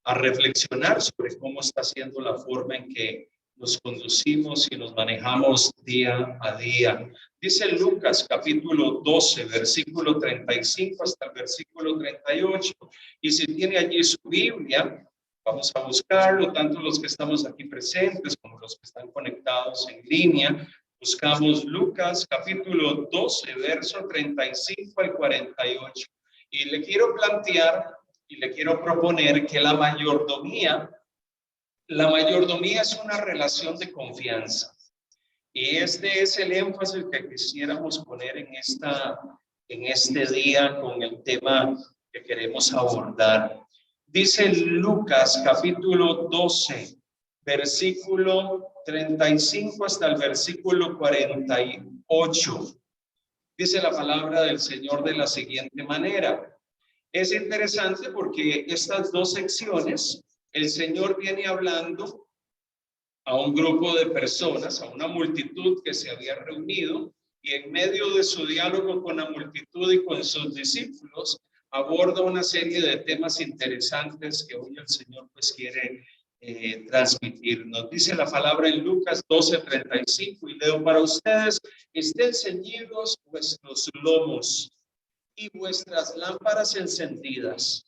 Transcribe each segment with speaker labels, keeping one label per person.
Speaker 1: a reflexionar sobre cómo está siendo la forma en que nos conducimos y nos manejamos día a día. Dice Lucas capítulo 12, versículo 35 hasta el versículo 38. Y si tiene allí su Biblia, vamos a buscarlo, tanto los que estamos aquí presentes como los que están conectados en línea. Buscamos Lucas capítulo 12, verso 35 al 48. Y le quiero plantear y le quiero proponer que la mayordomía es una relación de confianza. Y este es el énfasis que quisiéramos poner en este día con el tema que queremos abordar. Dice Lucas capítulo 12, versículo 35 hasta el versículo 48. Dice la palabra del Señor de la siguiente manera. Es interesante porque estas dos secciones, el Señor viene hablando a un grupo de personas, a una multitud que se había reunido, y en medio de su diálogo con la multitud y con sus discípulos, aborda una serie de temas interesantes que hoy el Señor pues quiere transmitirnos. Dice la palabra en Lucas 12:35 y leo para ustedes: estén ceñidos vuestros lomos y vuestras lámparas encendidas,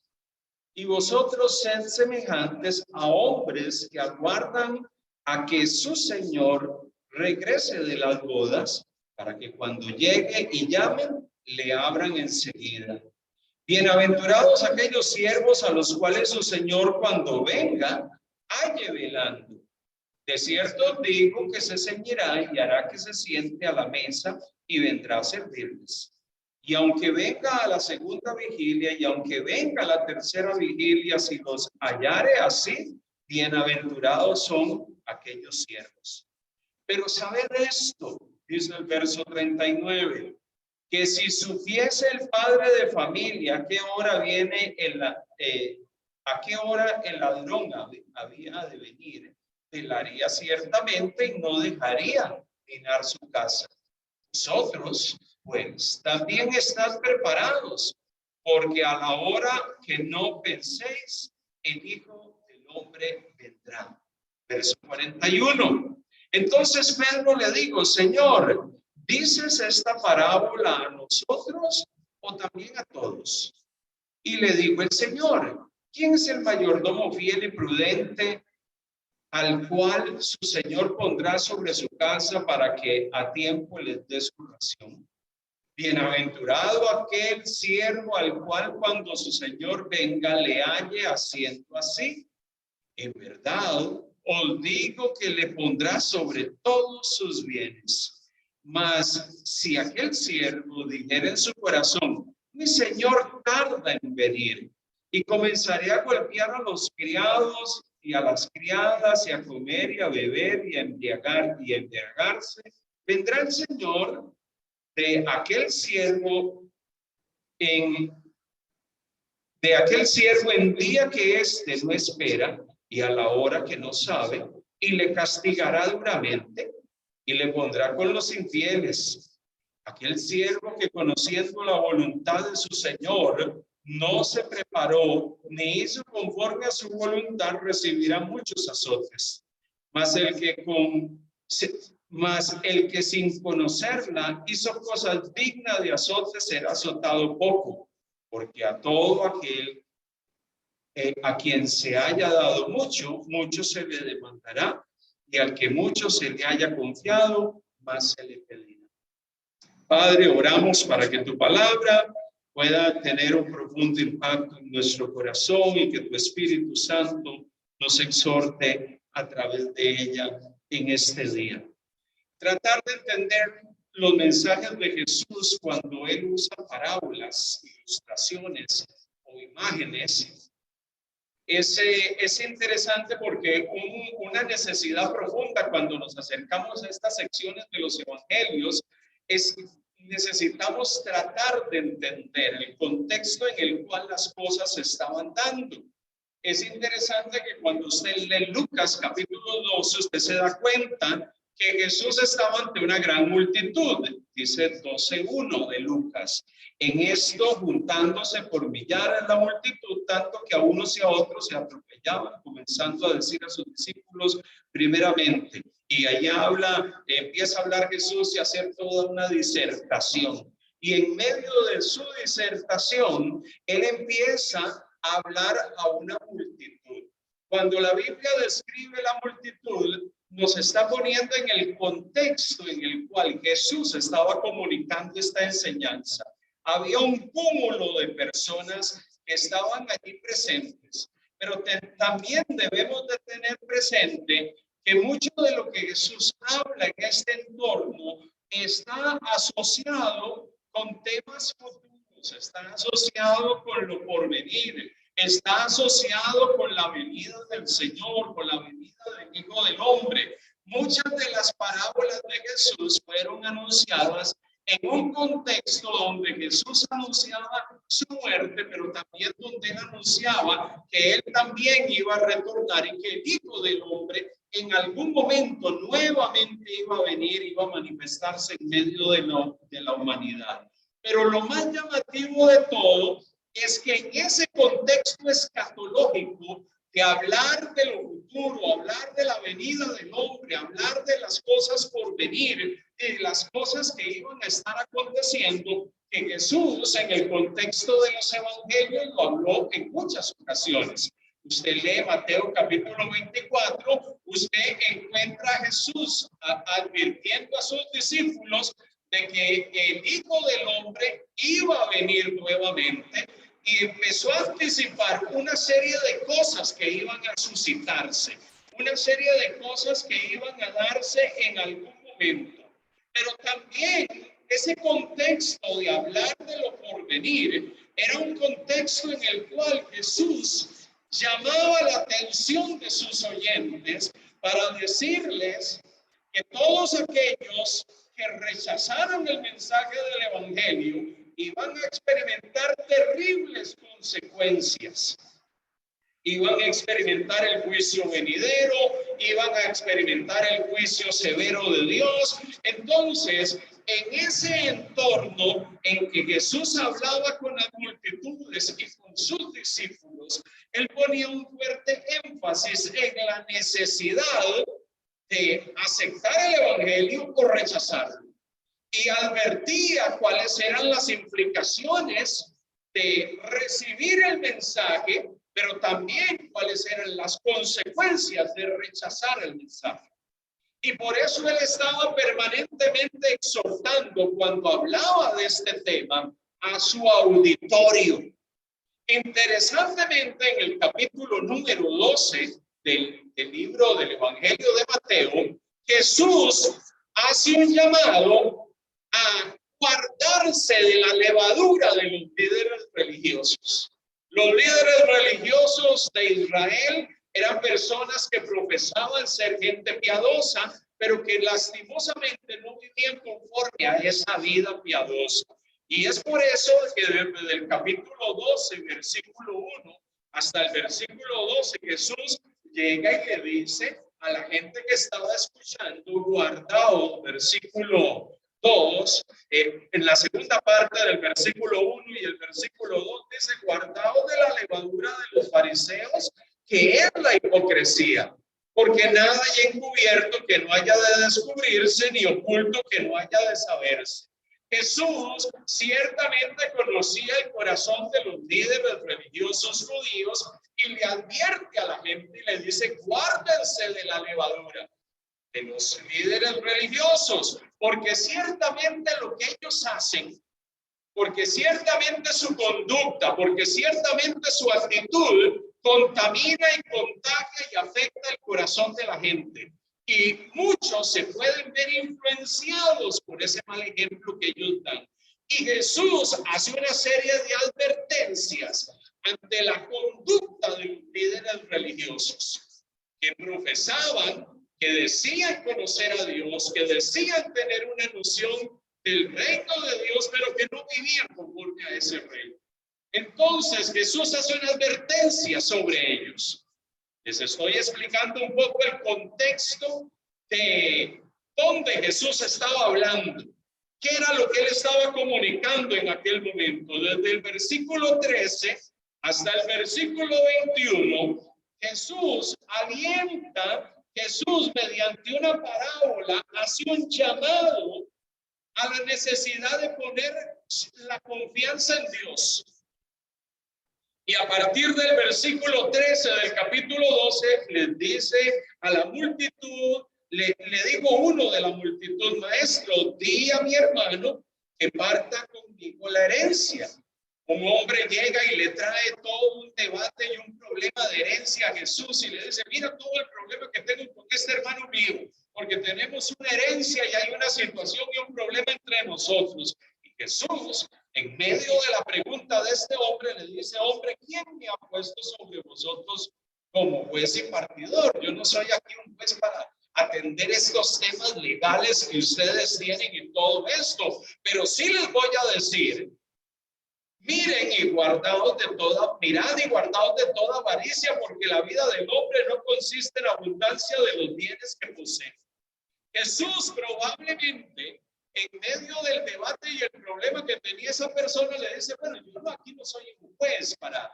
Speaker 1: y vosotros sed semejantes a hombres que aguardan a que su Señor regrese de las bodas, para que cuando llegue y llamen, le abran enseguida. Bienaventurados aquellos siervos a los cuales su Señor cuando venga halle velando. De cierto digo que se ceñirá y hará que se siente a la mesa y vendrá a servirles. Y aunque venga a la segunda vigilia y aunque venga a la tercera vigilia, si los hallare así, bienaventurados son aquellos siervos. Pero sabed esto, dice el verso 39, que si supiese el padre de familia a qué hora viene a qué hora el ladrón había de venir, velaría ciertamente y no dejaría minar su casa. Vosotros, pues, también estad preparados, porque a la hora que no penséis, el Hijo del Hombre vendrá. Verso 41. Entonces Pedro le dijo: Señor, ¿dices esta parábola a nosotros o también a todos? Y le dijo el Señor: ¿quién es el mayordomo fiel y prudente al cual su Señor pondrá sobre su casa para que a tiempo les dé su ración? Bienaventurado aquel siervo al cual cuando su Señor venga le halle haciendo así. En verdad os digo que le pondrá sobre todos sus bienes. Mas si aquel siervo dijera en su corazón: mi Señor tarda en venir, y comenzaré a golpear a los criados y a las criadas, y a comer y a beber y a embriagarse, vendrá el Señor de aquel siervo en día que éste no espera y a la hora que no sabe, y le castigará duramente y le pondrá con los infieles. Aquel siervo que, conociendo la voluntad de su Señor, no se preparó ni hizo conforme a su voluntad, recibirá muchos azotes. Mas el que sin conocerla hizo cosas dignas de azotes será azotado poco, porque a todo aquel a quien se haya dado mucho, mucho se le demandará, y al que mucho se le haya confiado, más se le pedirá. Padre, oramos para que tu palabra pueda tener un profundo impacto en nuestro corazón y que tu Espíritu Santo nos exhorte a través de ella en este día. Tratar de entender los mensajes de Jesús cuando él usa parábolas, ilustraciones o imágenes es interesante porque una necesidad profunda cuando nos acercamos a estas secciones de los evangelios es necesitamos tratar de entender el contexto en el cual las cosas se estaban dando. Es interesante que cuando usted lee Lucas capítulo 12, usted se da cuenta que Jesús estaba ante una gran multitud, dice 12:1 de Lucas. En esto, juntándose por millares la multitud, tanto que a unos y a otros se atropellaban, comenzando a decir a sus discípulos primeramente. Y allá empieza a hablar Jesús y a hacer toda una disertación. Y en medio de su disertación, él empieza a hablar a una multitud. Cuando la Biblia describe la multitud, nos está poniendo en el contexto en el cual Jesús estaba comunicando esta enseñanza. Había un cúmulo de personas que estaban allí presentes, pero también debemos de tener presente que mucho de lo que Jesús habla en este entorno está asociado con temas futuros, está asociado con lo porvenir, está asociado con la venida del Señor, con la venida del Hijo del Hombre. Muchas de las parábolas de Jesús fueron anunciadas en un contexto donde Jesús anunciaba su muerte, pero también donde él anunciaba que él también iba a retornar y que el Hijo del Hombre en algún momento nuevamente iba a venir, iba a manifestarse en medio de la humanidad. Pero lo más llamativo de todo es que en ese contexto escatológico de hablar de lo futuro, hablar de la venida del hombre, hablar de las cosas por venir, de las cosas que iban a estar aconteciendo, que Jesús en el contexto de los evangelios lo habló en muchas ocasiones. Usted lee Mateo capítulo 24, usted encuentra a Jesús advirtiendo a sus discípulos de que el Hijo del Hombre iba a venir nuevamente y empezó a anticipar una serie de cosas que iban a suscitarse, una serie de cosas que iban a darse en algún momento. Pero también ese contexto de hablar de lo porvenir era un contexto en el cual Jesús llamaba la atención de sus oyentes para decirles que todos aquellos que rechazaron el mensaje del evangelio iban a experimentar terribles consecuencias. Iban a experimentar el juicio venidero, iban a experimentar el juicio severo de Dios. Entonces, en ese entorno en que Jesús hablaba con las multitudes y con sus discípulos, él ponía un fuerte énfasis en la necesidad de aceptar el evangelio o rechazarlo. Y advertía cuáles eran las implicaciones de recibir el mensaje, pero también cuáles eran las consecuencias de rechazar el mensaje. Y por eso él estaba permanentemente exhortando cuando hablaba de este tema a su auditorio. Interesantemente, en el capítulo número 12 del libro del Evangelio de Mateo, Jesús hace un llamado a guardarse de la levadura de los líderes religiosos. Los líderes religiosos de Israel eran personas que profesaban ser gente piadosa, pero que lastimosamente no vivían conforme a esa vida piadosa. Y es por eso que desde el capítulo 12, versículo 1, hasta el versículo 12, Jesús llega y le dice a la gente que estaba escuchando, guardaos, versículo 2, en la segunda parte del versículo 1 y el versículo 2 dice, guardaos de la levadura de los fariseos, que es la hipocresía, porque nada hay encubierto que no haya de descubrirse, ni oculto que no haya de saberse. Jesús ciertamente conocía el corazón de los líderes religiosos judíos y le advierte a la gente y le dice, guárdense de la levadura de los líderes religiosos, porque ciertamente lo que ellos hacen, porque ciertamente su conducta, porque ciertamente su actitud contamina y contagia y afecta el corazón de la gente. Y muchos se pueden ver influenciados por ese mal ejemplo que ellos dan. Y Jesús hace una serie de advertencias ante la conducta de los líderes religiosos que profesaban, que decían conocer a Dios, que decían tener una noción del reino de Dios, pero que no vivían conforme a ese reino. Entonces Jesús hace una advertencia sobre ellos. Les estoy explicando un poco el contexto de dónde Jesús estaba hablando, qué era lo que él estaba comunicando en aquel momento. Desde el versículo 13 hasta el versículo 21, Jesús alienta, Jesús mediante una parábola hace un llamado a la necesidad de poner la confianza en Dios. Y a partir del versículo 13 del capítulo 12, les dice a la multitud, le digo uno de la multitud: maestro, di a mi hermano que parta conmigo la herencia. Un hombre llega y le trae todo un debate y un problema de herencia a Jesús y le dice: mira todo el problema que tengo con este hermano mío, porque tenemos una herencia y hay una situación y un problema entre nosotros. Y Jesús, en medio de la pregunta de este hombre, le dice: hombre, ¿quién me ha puesto sobre vosotros como juez y partidor? Yo no soy aquí un juez para atender estos temas legales que ustedes tienen y todo esto, pero sí les voy a decir: miren y guardaos de toda, mirad y guardaos de toda avaricia, porque la vida del hombre no consiste en abundancia de los bienes que posee. Jesús probablemente, en medio del debate y el problema que tenía esa persona, le dice: bueno, yo aquí no soy un juez para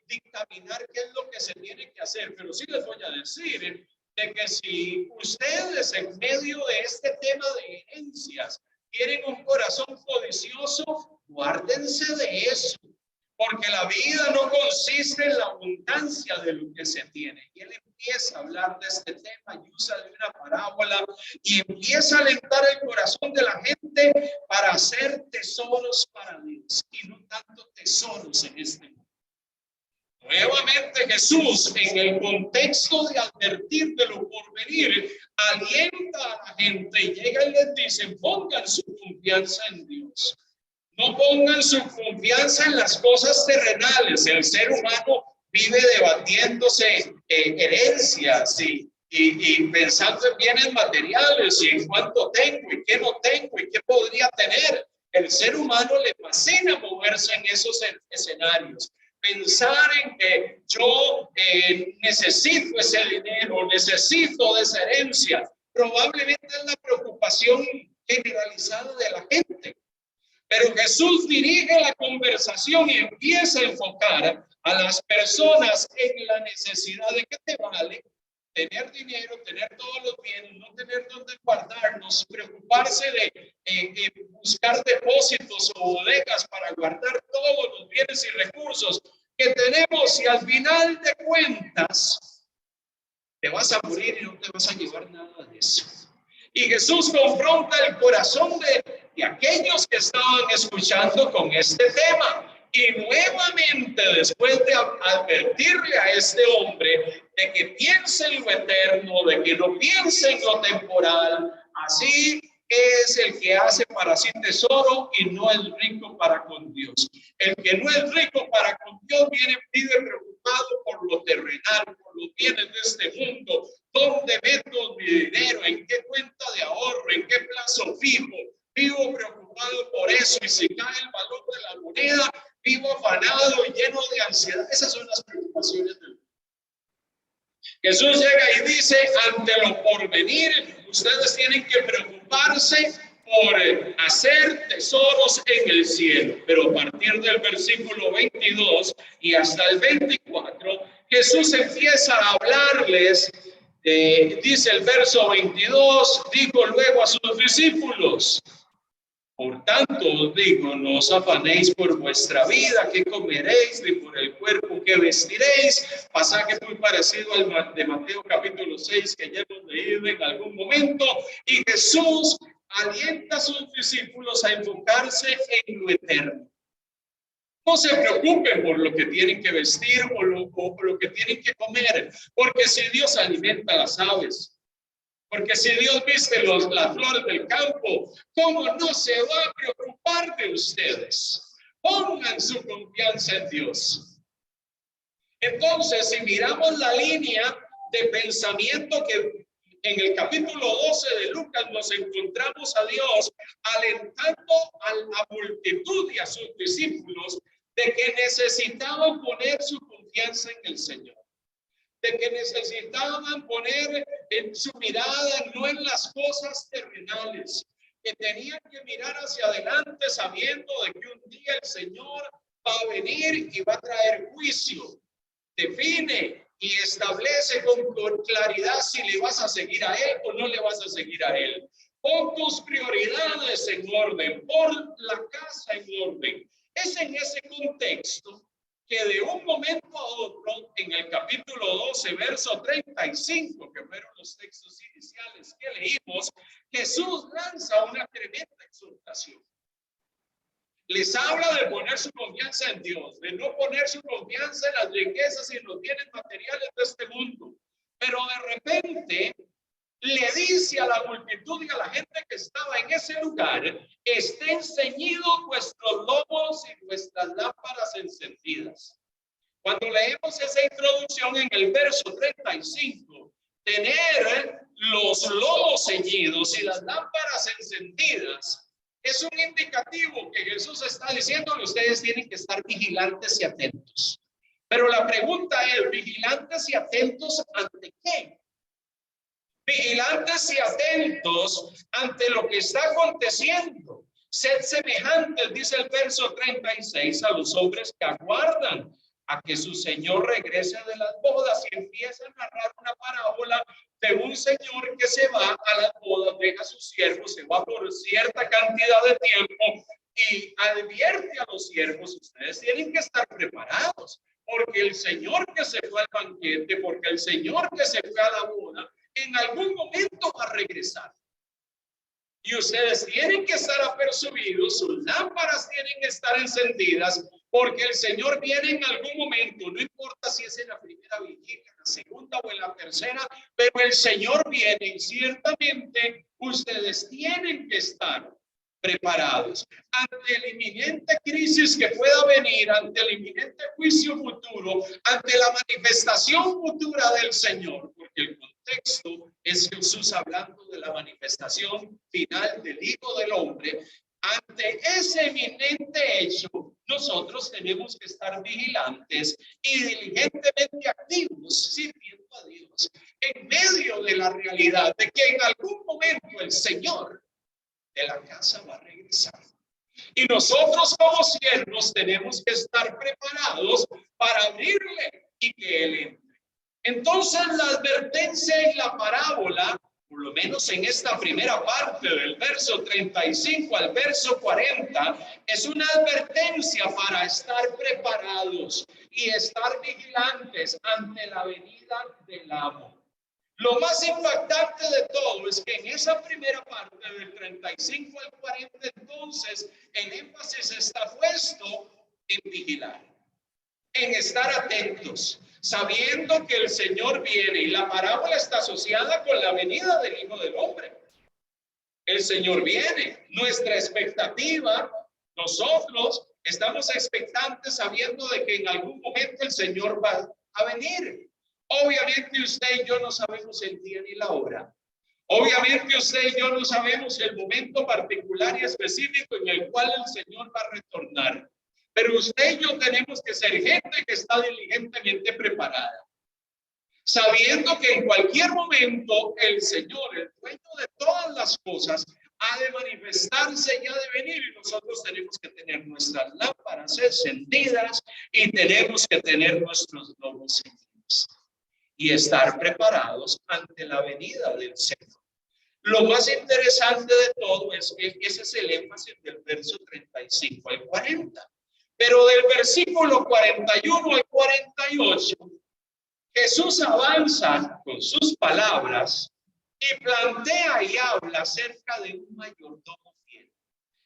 Speaker 1: dictaminar qué es lo que se tiene que hacer, pero sí les voy a decir de que si ustedes en medio de este tema de herencias tienen un corazón codicioso, guárdense de eso, porque la vida no consiste en la abundancia de lo que se tiene. Y él empieza a hablar de este tema y usa de una parábola y empieza a alentar el corazón de la gente para hacer tesoros para Dios y no tanto tesoros en este mundo. Nuevamente Jesús, en el contexto de advertir de lo por venir, alienta a la gente y llega y les dice: pongan su confianza en Dios. No pongan su confianza en las cosas terrenales. El ser humano vive debatiéndose herencias y pensando en bienes materiales y en cuánto tengo y qué no tengo y qué podría tener. El ser humano le fascina moverse en esos escenarios. Pensar en que yo necesito ese dinero, necesito de esa herencia, probablemente es la preocupación generalizada de la gente. Pero Jesús dirige la conversación y empieza a enfocar a las personas en la necesidad de qué te vale tener dinero, tener todos los bienes, no tener dónde guardarnos, preocuparse de buscar depósitos o bodegas para guardar todos los bienes y recursos que tenemos, y al final de cuentas te vas a morir y no te vas a llevar nada de eso. Y Jesús confronta el corazón de aquellos que estaban escuchando con este tema. Y nuevamente, después de advertirle a este hombre de que piense en lo eterno, de que no piense en lo temporal, así es el que hace para sí tesoro y no es rico para con Dios. El que no es rico para con Dios vive preocupado por lo terrenal, por los bienes de este mundo. ¿Dónde meto mi dinero? ¿En qué cuenta de ahorro? ¿En qué plazo fijo? Vivo preocupado por eso, y si cae el valor de la moneda, vivo afanado y lleno de ansiedad. Esas son las preocupaciones del mundo. Jesús llega y dice: ante lo porvenir, ustedes tienen que preocuparse por hacer tesoros en el cielo. Pero a partir del versículo 22 y hasta el 24, Jesús empieza a hablarles. Dice el verso 22, dijo luego a sus discípulos: por tanto os digo, no os afanéis por vuestra vida, qué comeréis, ni por el cuerpo que vestiréis. Pasaje muy parecido al de Mateo capítulo 6 que ya hemos leído en algún momento. Y Jesús alienta a sus discípulos a enfocarse en lo eterno. No se preocupen por lo que tienen que vestir o lo que tienen que comer, porque si Dios alimenta las aves, porque si Dios viste las flores del campo, ¿cómo no se va a preocupar de ustedes? Pongan su confianza en Dios. Entonces, si miramos la línea de pensamiento que en el capítulo 12 de Lucas nos encontramos a Dios alentando a la multitud y a sus discípulos de que necesitaban poner su confianza en el Señor, de que necesitaban poner en su mirada no en las cosas terrenales, que tenían que mirar hacia adelante sabiendo de que un día el Señor va a venir y va a traer juicio. Define y establece con claridad si le vas a seguir a Él o no le vas a seguir a Él. Pon tus prioridades en orden, pon la casa en orden. Es en ese contexto que de un momento a otro, en el capítulo 12, verso 35, que fueron los textos iniciales que leímos, Jesús lanza una tremenda exhortación. Les habla de poner su confianza en Dios, de no poner su confianza en las riquezas y en los bienes materiales de este mundo. Pero de repente le dice a la multitud y a la gente que estaba en ese lugar: estén ceñidos vuestros lomos y vuestras lámparas encendidas. Cuando leemos esa introducción en el verso 35, tener los lomos ceñidos y las lámparas encendidas es un indicativo que Jesús está diciendo que ustedes tienen que estar vigilantes y atentos. Pero la pregunta es: ¿vigilantes y atentos ante qué? Vigilantes y atentos ante lo que está aconteciendo. Sed semejantes, dice el verso 36, a los hombres que aguardan a que su Señor regrese de las bodas, y empieza a narrar una parábola de un señor que se va a las bodas, deja a sus siervos, se va por cierta cantidad de tiempo y advierte a los siervos: ustedes tienen que estar preparados, porque el Señor que se fue al banquete, porque el Señor que se fue a la boda, en algún momento va a regresar. Y ustedes tienen que estar apercibidos, sus lámparas tienen que estar encendidas, porque el Señor viene en algún momento, no importa si es en la primera vigilia, en la segunda o en la tercera, pero el Señor viene y ciertamente ustedes tienen que estar preparados ante la inminente crisis que pueda venir, ante el inminente juicio futuro, ante la manifestación futura del Señor, porque el contexto es Jesús hablando de la manifestación final del Hijo del Hombre. Ante ese eminente hecho, nosotros tenemos que estar vigilantes y diligentemente activos, sirviendo a Dios, en medio de la realidad de que en algún momento el Señor de la casa va a regresar. Y nosotros como siervos tenemos que estar preparados para abrirle y que Él entre. Entonces la advertencia en la parábola, por lo menos en esta primera parte del verso 35 al verso 40, es una advertencia para estar preparados y estar vigilantes ante la venida del amo. Lo más impactante de todo es que en esa primera parte del 35 al 40, entonces, el énfasis está puesto en vigilar, en estar atentos, sabiendo que el Señor viene, y la parábola está asociada con la venida del Hijo del Hombre. El Señor viene, nuestra expectativa, nosotros estamos expectantes sabiendo de que en algún momento el Señor va a venir. Obviamente usted y yo no sabemos el día ni la hora. Obviamente usted y yo no sabemos el momento particular y específico en el cual el Señor va a retornar. Pero usted y yo tenemos que ser gente que está diligentemente preparada, sabiendo que en cualquier momento el Señor, el dueño de todas las cosas, ha de manifestarse y ha de venir, y nosotros tenemos que tener nuestras lámparas encendidas y tenemos que tener nuestros lomos encendidos y estar preparados ante la venida del Señor. Lo más interesante de todo es que ese es el énfasis del verso 35 al 40. Pero del versículo 41 al 48, Jesús avanza con sus palabras y plantea y habla acerca de un mayordomo fiel.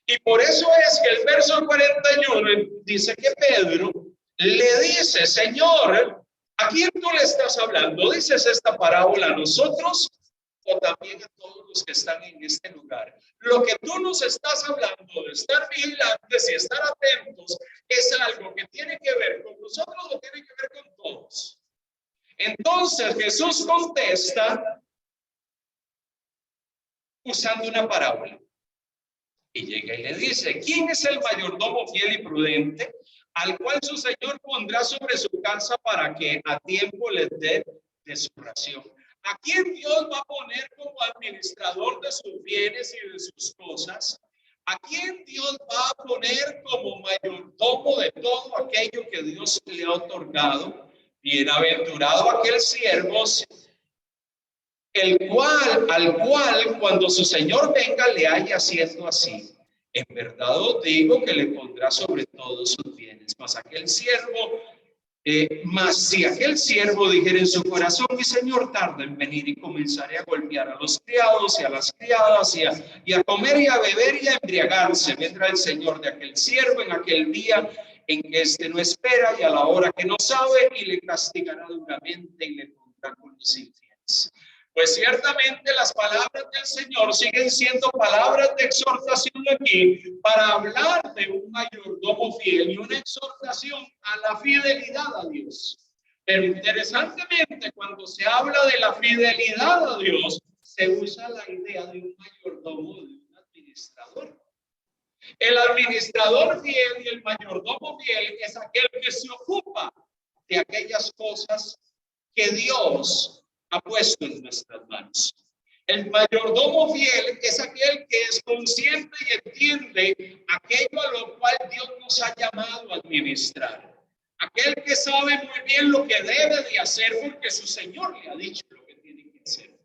Speaker 1: Y por eso es que el verso 41 dice que Pedro le dice: Señor, ¿a quién tú le estás hablando? ¿Dices esta parábola a nosotros o también a todos los que están en este lugar? Lo que tú nos estás hablando de estar vigilantes y estar atentos es algo que tiene que ver con nosotros o tiene que ver con todos. Entonces Jesús contesta usando una parábola. Y llega y le dice: ¿quién es el mayordomo fiel y prudente, al cual su señor pondrá sobre su casa para que a tiempo les dé de su ración? ¿A quién Dios va a poner como administrador de sus bienes y de sus cosas? ¿A quién Dios va a poner como mayordomo de todo aquello que Dios le ha otorgado? Bienaventurado aquel siervo, al cual cuando su señor venga le haya haciendo así. En verdad os digo que le pondrá sobre todos sus bienes. Mas si aquel siervo dijera en su corazón, mi señor tarda en venir, y comenzaré a golpear a los criados y a las criadas y a comer y a beber y a embriagarse, vendrá el señor de aquel siervo en aquel día en que éste no espera y a la hora que no sabe, y le castigará duramente y le pondrá con los infieles. Pues ciertamente las palabras del Señor siguen siendo palabras de exhortación aquí para hablar de un mayordomo fiel y una exhortación a la fidelidad a Dios. Pero interesantemente, cuando se habla de la fidelidad a Dios, se usa la idea de un mayordomo, de un administrador. El administrador fiel y el mayordomo fiel es aquel que se ocupa de aquellas cosas que Dios ha puesto en nuestras manos. El mayordomo fiel es aquel que es consciente y entiende aquello a lo cual Dios nos ha llamado a administrar. Aquel que sabe muy bien lo que debe de hacer porque su Señor le ha dicho lo que tiene que hacer.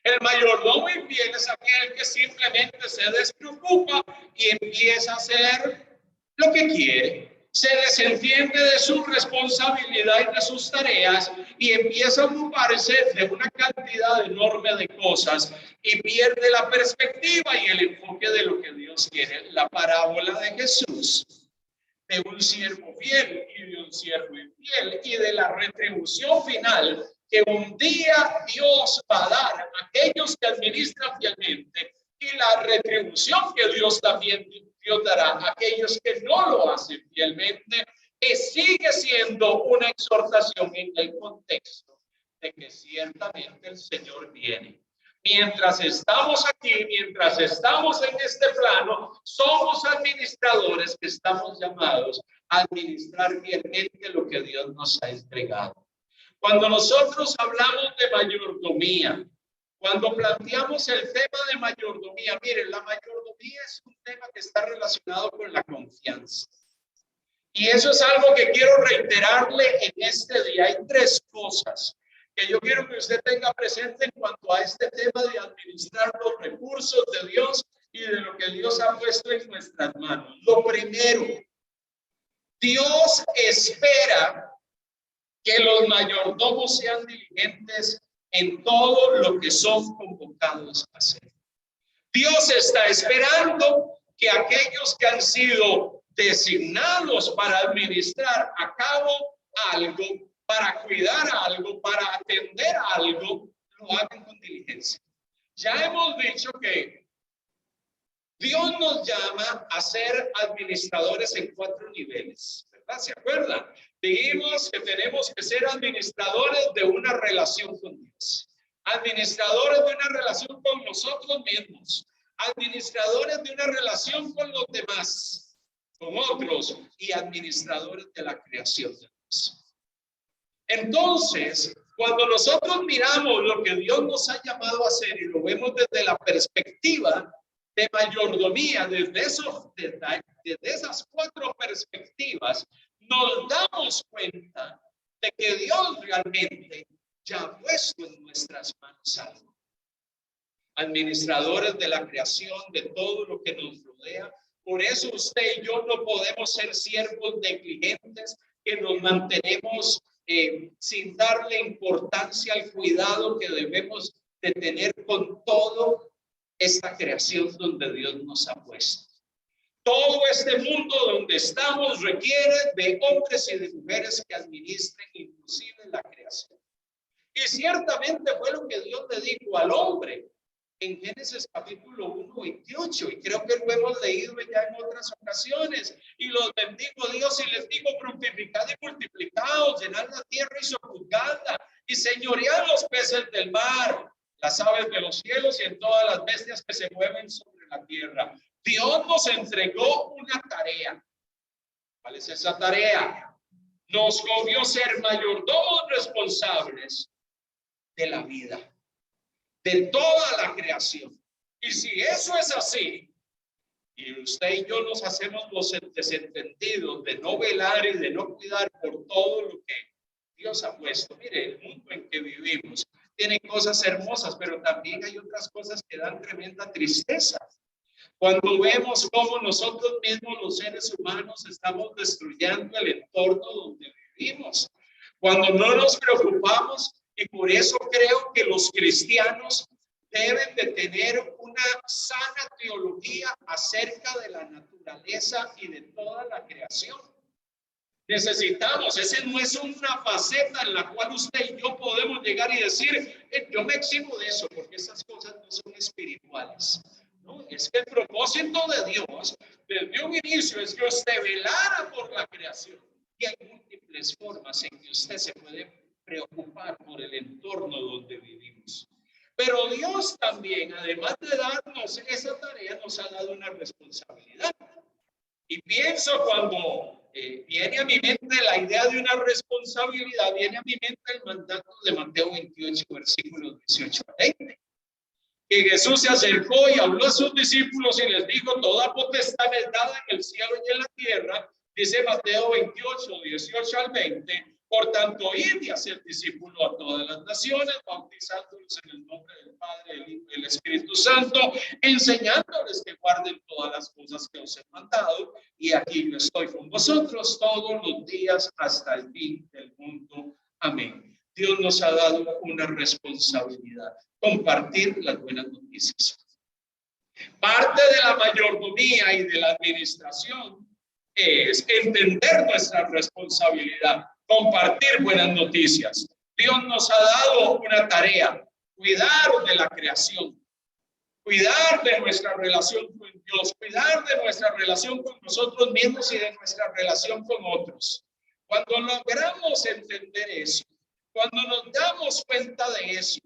Speaker 1: El mayordomo infiel es aquel que simplemente se despreocupa y empieza a hacer lo que quiere. Se desentiende de su responsabilidad y de sus tareas y empieza a ocuparse de una cantidad enorme de cosas y pierde la perspectiva y el enfoque de lo que Dios quiere. La parábola de Jesús, de un siervo fiel y de un siervo infiel, y de la retribución final que un día Dios va a dar a aquellos que administran fielmente, y la retribución que Dios también dará a aquellos que no lo hacen fielmente, que sigue siendo una exhortación en el contexto de que ciertamente el Señor viene. Mientras estamos aquí, mientras estamos en este plano, somos administradores que estamos llamados a administrar fielmente lo que Dios nos ha entregado. Cuando nosotros hablamos de mayordomía, cuando planteamos el tema de mayordomía, miren, la mayordomía es un tema que está relacionado con la confianza. Y eso es algo que quiero reiterarle en este día. Hay tres cosas que yo quiero que usted tenga presente en cuanto a este tema de administrar los recursos de Dios y de lo que Dios ha puesto en nuestras manos. Lo primero, Dios espera que los mayordomos sean diligentes en todo lo que son convocados a hacer. Dios está esperando que aquellos que han sido designados para administrar a cabo algo, para cuidar algo, para atender algo, lo hagan con diligencia. Ya hemos dicho que Dios nos llama a ser administradores en 4 niveles, ¿verdad? ¿Se acuerdan? Dijimos que tenemos que ser administradores de una relación con Dios, administradores de una relación con nosotros mismos, administradores de una relación con los demás, con otros, y administradores de la creación de Dios. Entonces, cuando nosotros miramos lo que Dios nos ha llamado a hacer y lo vemos desde la perspectiva de mayordomía, desde esas 4 perspectivas, nos damos cuenta de que Dios realmente ya ha puesto en nuestras manos algo. Administradores de la creación, de todo lo que nos rodea. Por eso usted y yo no podemos ser siervos negligentes que nos mantenemos sin darle importancia al cuidado que debemos de tener con todo esta creación donde Dios nos ha puesto. Todo este mundo donde estamos requiere de hombres y de mujeres que administren inclusive la creación. Y ciertamente fue lo que Dios le dijo al hombre en Génesis capítulo 1:28, y creo que lo hemos leído ya en otras ocasiones. Y los bendigo Dios y les digo: fructificad y multiplicaos, llenad la tierra y sojuzgadla, y señoread los peces del mar, las aves de los cielos y en todas las bestias que se mueven sobre la tierra. Dios nos entregó una tarea. ¿Cuál es esa tarea? Nos confió ser mayordomos responsables de la vida, de toda la creación. Y si eso es así, y usted y yo nos hacemos los desentendidos de no velar y de no cuidar por todo lo que Dios ha puesto. Mire, el mundo en que vivimos tiene cosas hermosas, pero también hay otras cosas que dan tremenda tristeza. Cuando vemos cómo nosotros mismos, los seres humanos, estamos destruyendo el entorno donde vivimos. Cuando no nos preocupamos, y por eso creo que los cristianos deben de tener una sana teología acerca de la naturaleza y de toda la creación. Necesitamos, ese no es una faceta en la cual usted y yo podemos llegar y decir, yo me eximo de eso, porque esas cosas no son espirituales. No, es que el propósito de Dios desde un inicio es que usted velara por la creación. Y hay múltiples formas en que usted se puede preocupar por el entorno donde vivimos. Pero Dios también, además de darnos esa tarea, nos ha dado una responsabilidad. Y pienso cuando viene a mi mente la idea de una responsabilidad, viene a mi mente el mandato de Mateo 28, versículos 18 a 20. Que Jesús se acercó y habló a sus discípulos y les dijo, toda potestad es dada en el cielo y en la tierra. Dice Mateo 28, 18 al 20. Por tanto, id y hacer discípulo a todas las naciones, bautizándolos en el nombre del Padre, del Hijo y del Espíritu Santo, enseñándoles que guarden todas las cosas que os he mandado. Y aquí yo estoy con vosotros todos los días hasta el fin del mundo. Amén. Dios nos ha dado una responsabilidad: compartir las buenas noticias. Parte de la mayordomía y de la administración es entender nuestra responsabilidad, compartir buenas noticias. Dios nos ha dado una tarea: cuidar de la creación, cuidar de nuestra relación con Dios, cuidar de nuestra relación con nosotros mismos y de nuestra relación con otros. Cuando logramos entender eso, cuando nos damos cuenta de eso,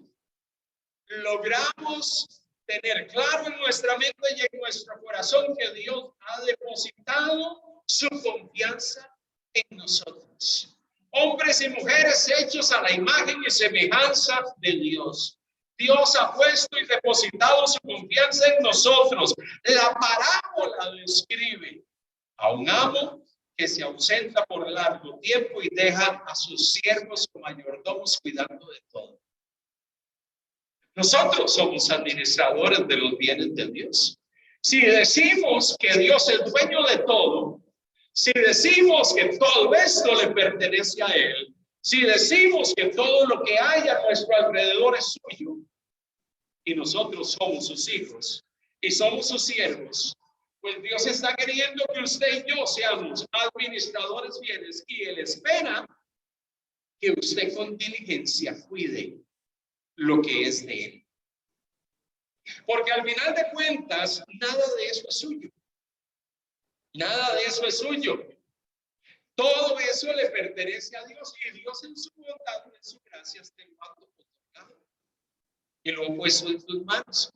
Speaker 1: logramos tener claro en nuestra mente y en nuestro corazón que Dios ha depositado su confianza en nosotros. Hombres y mujeres hechos a la imagen y semejanza de Dios. Dios ha puesto y depositado su confianza en nosotros. La parábola describe a un amo que se ausenta por largo tiempo y deja a sus siervos o mayordomos cuidando de todo. Nosotros somos administradores de los bienes de Dios. Si decimos que Dios es dueño de todo, si decimos que todo esto le pertenece a Él, si decimos que todo lo que hay a nuestro alrededor es suyo, y nosotros somos sus hijos y somos sus siervos, pues Dios está queriendo que usted y yo seamos administradores fieles, y Él espera que usted con diligencia cuide lo que es de Él. Porque al final de cuentas, nada de eso es suyo. Nada de eso es suyo. Todo eso le pertenece a Dios, y Dios en su bondad, en su gracia, te lo ha otorgado y lo ha puesto en tus manos.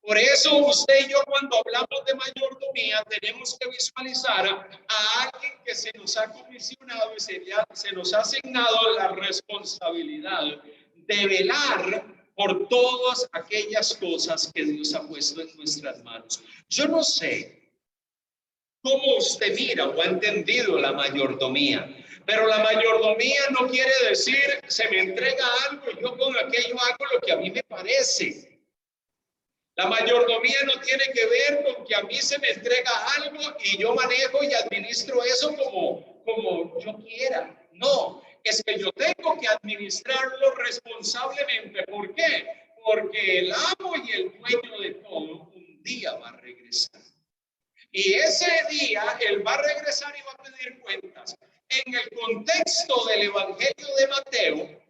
Speaker 1: Por eso usted y yo, cuando hablamos de mayordomía, tenemos que visualizar a alguien que se nos ha comisionado y se nos ha asignado la responsabilidad de velar por todas aquellas cosas que Dios ha puesto en nuestras manos. Yo no sé cómo usted mira o ha entendido la mayordomía, pero la mayordomía no quiere decir se me entrega algo y yo con aquello hago lo que a mí me parece. La mayordomía no tiene que ver con que a mí se me entrega algo y yo manejo y administro eso como yo quiera. No, es que yo tengo que administrarlo responsablemente. ¿Por qué? Porque el amo y el dueño de todo un día va a regresar. Y ese día él va a regresar y va a pedir cuentas. En el contexto del Evangelio de Mateo,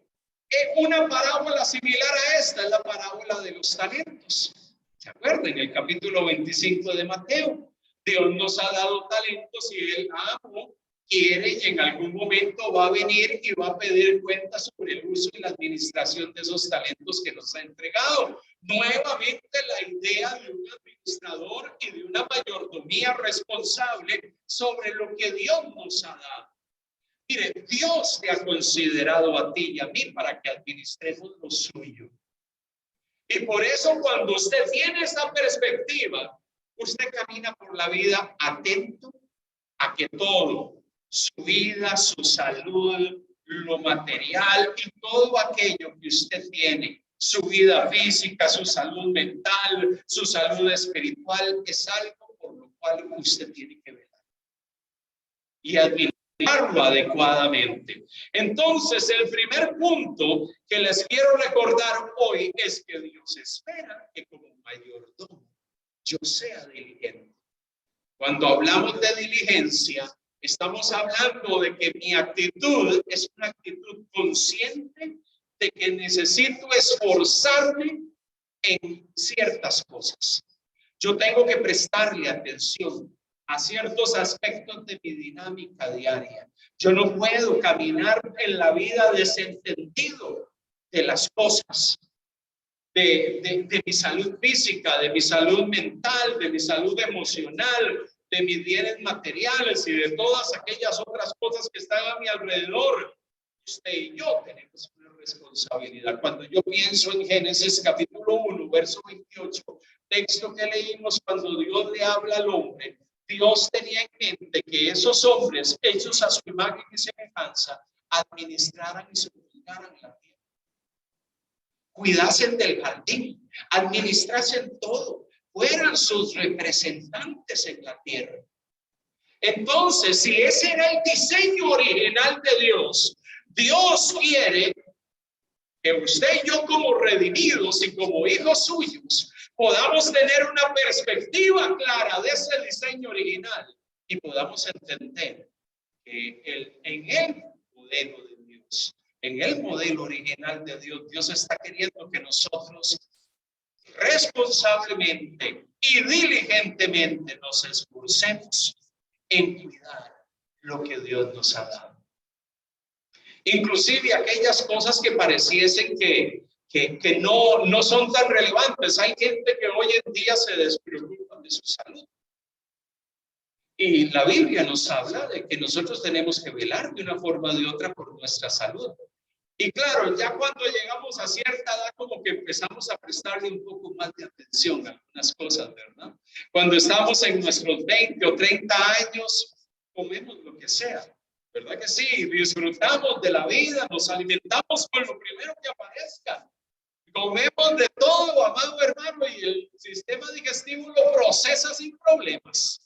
Speaker 1: una parábola similar a esta es la parábola de los talentos. ¿Se acuerdan? En el capítulo 25 de Mateo, Dios nos ha dado talentos y el amo quiere y en algún momento va a venir y va a pedir cuentas sobre el uso y la administración de esos talentos que nos ha entregado. Nuevamente la idea de un administrador y de una mayordomía responsable sobre lo que Dios nos ha dado. Mire, Dios te ha considerado a ti y a mí para que administremos lo suyo. Y por eso cuando usted tiene esa perspectiva, usted camina por la vida atento a que todo, su vida, su salud, lo material y todo aquello que usted tiene, su vida física, su salud mental, su salud espiritual, es algo por lo cual usted tiene que velar y administrarlo adecuadamente. Entonces, el primer punto que les quiero recordar hoy es que Dios espera que como mayordomo yo sea diligente. Cuando hablamos de diligencia, estamos hablando de que mi actitud es una actitud consciente de que necesito esforzarme en ciertas cosas. Yo tengo que prestarle atención a ciertos aspectos de mi dinámica diaria. Yo no puedo caminar en la vida desentendido de las cosas, de mi salud física, de mi salud mental, de mi salud emocional, de mis bienes materiales y de todas aquellas otras cosas que están a mi alrededor. Usted y yo tenemos una responsabilidad. Cuando yo pienso en Génesis capítulo 1, verso 28, texto que leímos cuando Dios le habla al hombre, Dios tenía en mente que esos hombres, hechos a su imagen y semejanza, administraran y subjugaran la tierra. Cuidasen del jardín, administrasen todo, fueran sus representantes en la tierra. Entonces, si ese era el diseño original de Dios, Dios quiere que usted y yo como redimidos y como hijos suyos podamos tener una perspectiva clara de ese diseño original y podamos entender que en el modelo de Dios, en el modelo original de Dios, Dios está queriendo que nosotros responsablemente y diligentemente nos esforcemos en cuidar lo que Dios nos ha dado. Inclusive aquellas cosas que pareciesen que no son tan relevantes. Hay gente que hoy en día se despreocupa de su salud. Y la Biblia nos habla de que nosotros tenemos que velar de una forma o de otra por nuestra salud. Y claro, ya cuando llegamos a cierta edad, como que empezamos a prestarle un poco más de atención a algunas cosas, ¿verdad? Cuando estamos en nuestros 20 o 30 años, comemos lo que sea, ¿verdad que sí? Disfrutamos de la vida, nos alimentamos con lo primero que aparezca. Comemos de todo, amado hermano, y el sistema digestivo lo procesa sin problemas.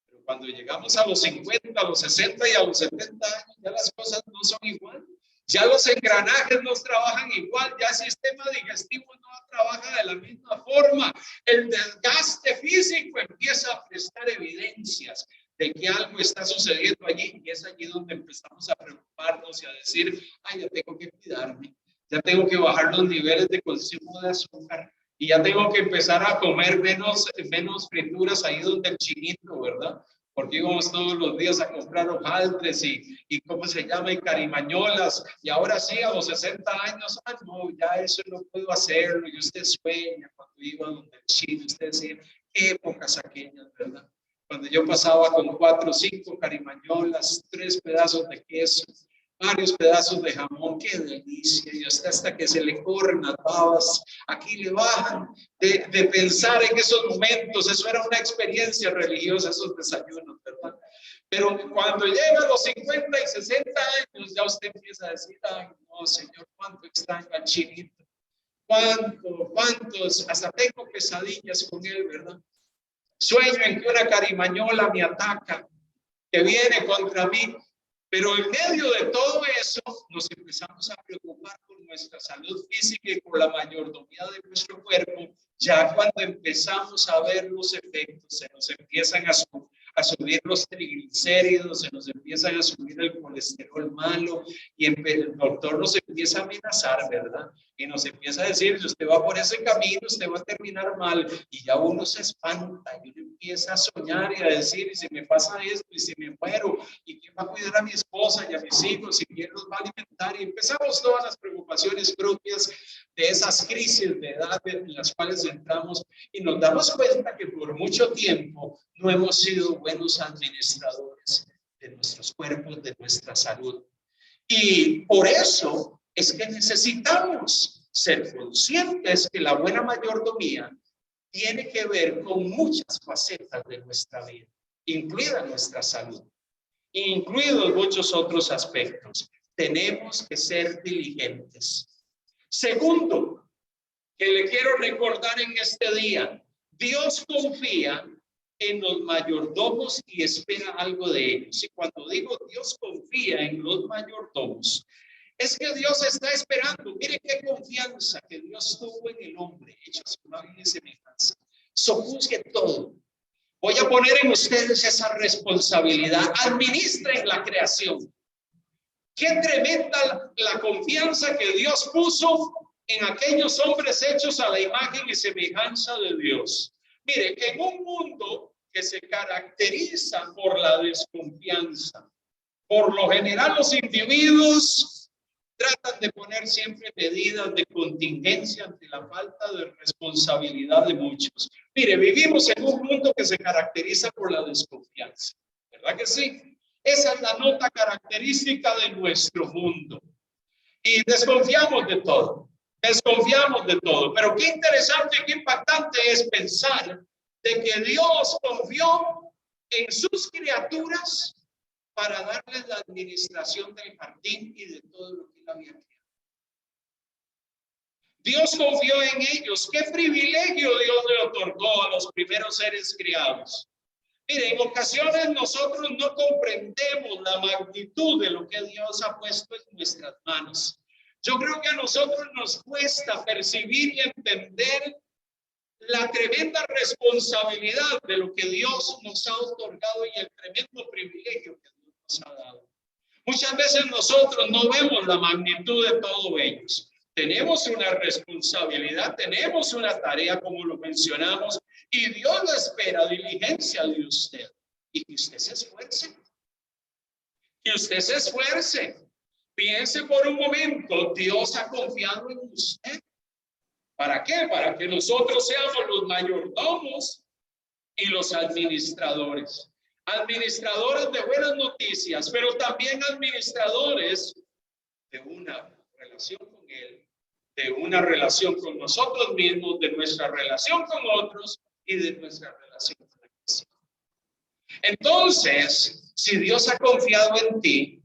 Speaker 1: Pero cuando llegamos a los 50, a los 60 y a los 70 años, ya las cosas no son igual. Ya los engranajes no trabajan igual, ya el sistema digestivo no trabaja de la misma forma. El desgaste físico empieza a prestar evidencias de que algo está sucediendo allí, y es allí donde empezamos a preocuparnos y a decir, ay, ya tengo que cuidarme, ya tengo que bajar los niveles de consumo de azúcar y ya tengo que empezar a comer menos frituras ahí donde el chinito, ¿verdad? Porque íbamos todos los días a comprar hojaldres y ¿cómo se llama? Y carimañolas. Y ahora sí, a los 60 años, ah, no, ya eso no puedo hacerlo. Y usted sueña cuando iba donde el chino, usted decía, qué épocas aquellas, ¿verdad? Cuando yo pasaba con 4 o 5 carimañolas, 3 pedazos de queso, varios pedazos de jamón, qué delicia, y hasta que se le corren las babas, aquí le bajan de pensar en esos momentos. Eso era una experiencia religiosa, esos desayunos, ¿verdad? Pero cuando llega a los 50 y 60 años, ya usted empieza a decir, ay, no, Señor, cuánto extraño al chinito, cuántos, hasta tengo pesadillas con él, ¿verdad? Sueño en que una carimañola me ataca, que viene contra mí. Pero en medio de todo eso, nos empezamos a preocupar por nuestra salud física y por la mayordomía de nuestro cuerpo. Ya cuando empezamos a ver los efectos, se nos empiezan a subir los triglicéridos, se nos empiezan a subir el colesterol malo, y el doctor nos empieza a amenazar, ¿verdad? Y nos empieza a decir, si usted va por ese camino, usted va a terminar mal. Y ya uno se espanta y uno empieza a soñar y a decir, y si me pasa esto, y si me muero, y quién va a cuidar a mi esposa y a mis hijos, y quién los va a alimentar. Y empezamos todas las preocupaciones propias de esas crisis de edad en las cuales entramos, y nos damos cuenta que por mucho tiempo no hemos sido buenos administradores de nuestros cuerpos, de nuestra salud. Y por eso es que necesitamos ser conscientes que la buena mayordomía tiene que ver con muchas facetas de nuestra vida, incluida nuestra salud, incluidos muchos otros aspectos. Tenemos que ser diligentes. Segundo, que le quiero recordar en este día, Dios confía en los mayordomos y espera algo de ellos. Y cuando digo Dios confía en los mayordomos, es que Dios está esperando. Mire qué confianza que Dios tuvo en el hombre, hecho a su imagen y semejanza. Sojuzgue todo. Voy a poner en ustedes esa responsabilidad. Administren la creación. Qué tremenda la confianza que Dios puso en aquellos hombres hechos a la imagen y semejanza de Dios. Mire, en un mundo que se caracteriza por la desconfianza, por lo general los individuos tratan de poner siempre medidas de contingencia ante la falta de responsabilidad de muchos. Mire, vivimos en un mundo que se caracteriza por la desconfianza, ¿verdad que sí? Esa es la nota característica de nuestro mundo. Y desconfiamos de todo. Desconfiamos de todo, pero qué interesante, qué impactante es pensar de que Dios confió en sus criaturas para darles la administración del jardín y de todo lo que él había creado. Dios confió en ellos. Qué privilegio Dios le otorgó a los primeros seres criados. Mire, en ocasiones nosotros no comprendemos la magnitud de lo que Dios ha puesto en nuestras manos. Yo creo que a nosotros nos cuesta percibir y entender la tremenda responsabilidad de lo que Dios nos ha otorgado y el tremendo privilegio que Dios nos ha dado. Muchas veces nosotros no vemos la magnitud de todo ello. Tenemos una responsabilidad, tenemos una tarea, como lo mencionamos, y Dios le espera diligencia de usted. Y que usted se esfuerce. Que usted se esfuerce. Piense por un momento, Dios ha confiado en usted. ¿Para qué? Para que nosotros seamos los mayordomos y los administradores. Administradores de buenas noticias, pero también administradores de una relación con Él, de una relación con nosotros mismos, de nuestra relación con otros y de nuestra relación con la iglesia. Entonces, si Dios ha confiado en ti,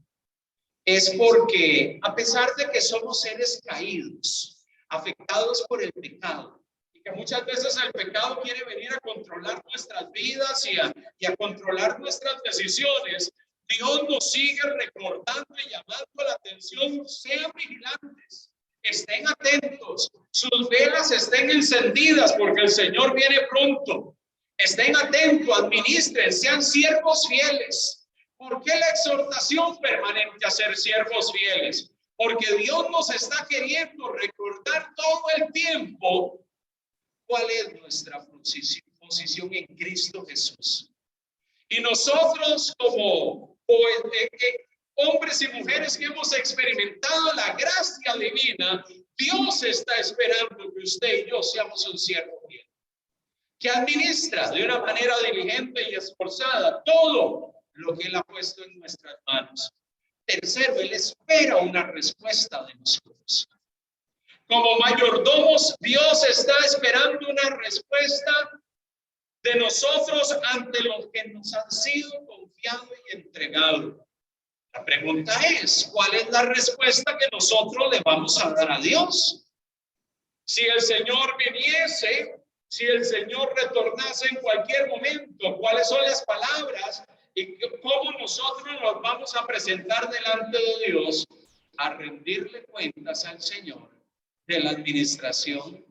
Speaker 1: es porque a pesar de que somos seres caídos, afectados por el pecado, y que muchas veces el pecado quiere venir a controlar nuestras vidas y a controlar nuestras decisiones, Dios nos sigue recordando y llamando la atención. Sean vigilantes, estén atentos, sus velas estén encendidas porque el Señor viene pronto. Estén atentos, administren, sean siervos fieles. ¿Por qué la exhortación permanente a ser siervos fieles? Porque Dios nos está queriendo recordar todo el tiempo cuál es nuestra posición en Cristo Jesús. Y nosotros como hombres y mujeres que hemos experimentado la gracia divina, Dios está esperando que usted y yo seamos un siervo fiel, que administra de una manera diligente y esforzada todo lo que Él ha puesto en nuestras manos. Tercero, Él espera una respuesta de nosotros. Como mayordomos, Dios está esperando una respuesta de nosotros ante lo que nos han sido confiado y entregado. La pregunta es, ¿cuál es la respuesta que nosotros le vamos a dar a Dios? Si el Señor viniese, si el Señor retornase en cualquier momento, ¿cuáles son las palabras y cómo nosotros nos vamos a presentar delante de Dios a rendirle cuentas al Señor de la administración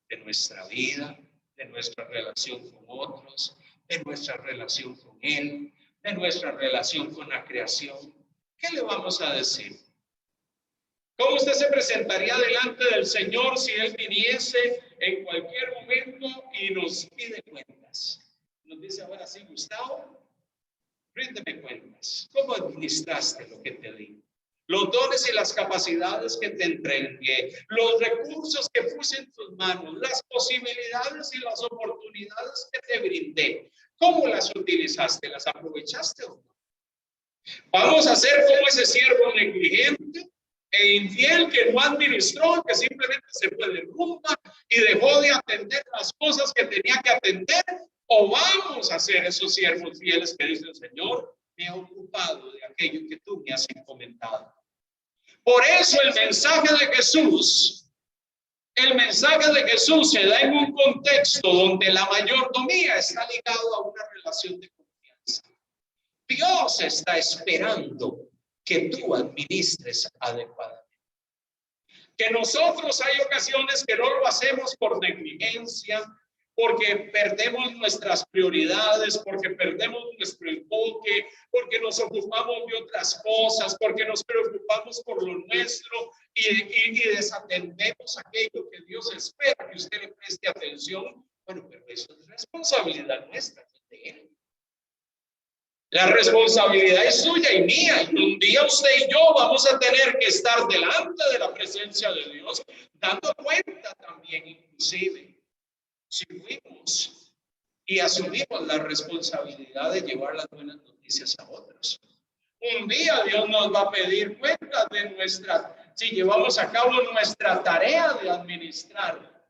Speaker 1: de nuestra vida, de nuestra relación con otros, de nuestra relación con Él, de nuestra relación con la creación? ¿Qué le vamos a decir? ¿Cómo usted se presentaría delante del Señor si Él viniese en cualquier momento y nos pide cuentas? Nos dice ahora sí, Gustavo, ríndeme cuentas. ¿Cómo administraste lo que te di? Los dones y las capacidades que te entregué, los recursos que puse en tus manos, las posibilidades y las oportunidades que te brindé. ¿Cómo las utilizaste? ¿Las aprovechaste o no? Vamos a ser como ese siervo negligente e infiel que no administró, que simplemente se fue de rumba y dejó de atender las cosas que tenía que atender. O vamos a ser esos siervos fieles que dicen: Señor, me he ocupado de aquello que tú me has encomendado. Por eso el mensaje de Jesús se da en un contexto donde la mayordomía está ligado a una relación de confianza. Dios está esperando que tú administres adecuadamente. Que nosotros hay ocasiones que no lo hacemos por negligencia, porque perdemos nuestras prioridades, porque perdemos nuestro enfoque, porque nos ocupamos de otras cosas, porque nos preocupamos por lo nuestro y desatendemos aquello que Dios espera que usted le preste atención. Bueno, pero eso es responsabilidad nuestra, de Él. La responsabilidad es suya y mía, y un día usted y yo vamos a tener que estar delante de la presencia de Dios, dando cuenta también, inclusive, si fuimos y asumimos la responsabilidad de llevar las buenas noticias a otros. Un día Dios nos va a pedir cuentas de si llevamos a cabo nuestra tarea de administrar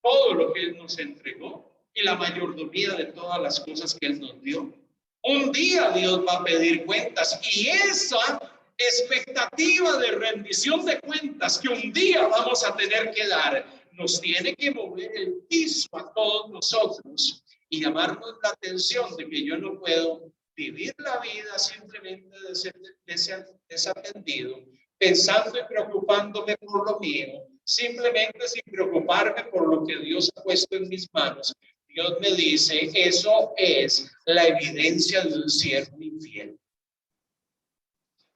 Speaker 1: todo lo que Él nos entregó y la mayordomía de todas las cosas que Él nos dio. Un día Dios va a pedir cuentas, y esa expectativa de rendición de cuentas que un día vamos a tener que dar nos tiene que mover el piso a todos nosotros y llamarnos la atención de que yo no puedo vivir la vida simplemente de ser desatendido, pensando y preocupándome por lo mío, simplemente sin preocuparme por lo que Dios ha puesto en mis manos. Dios me dice: eso es la evidencia de un siervo infiel.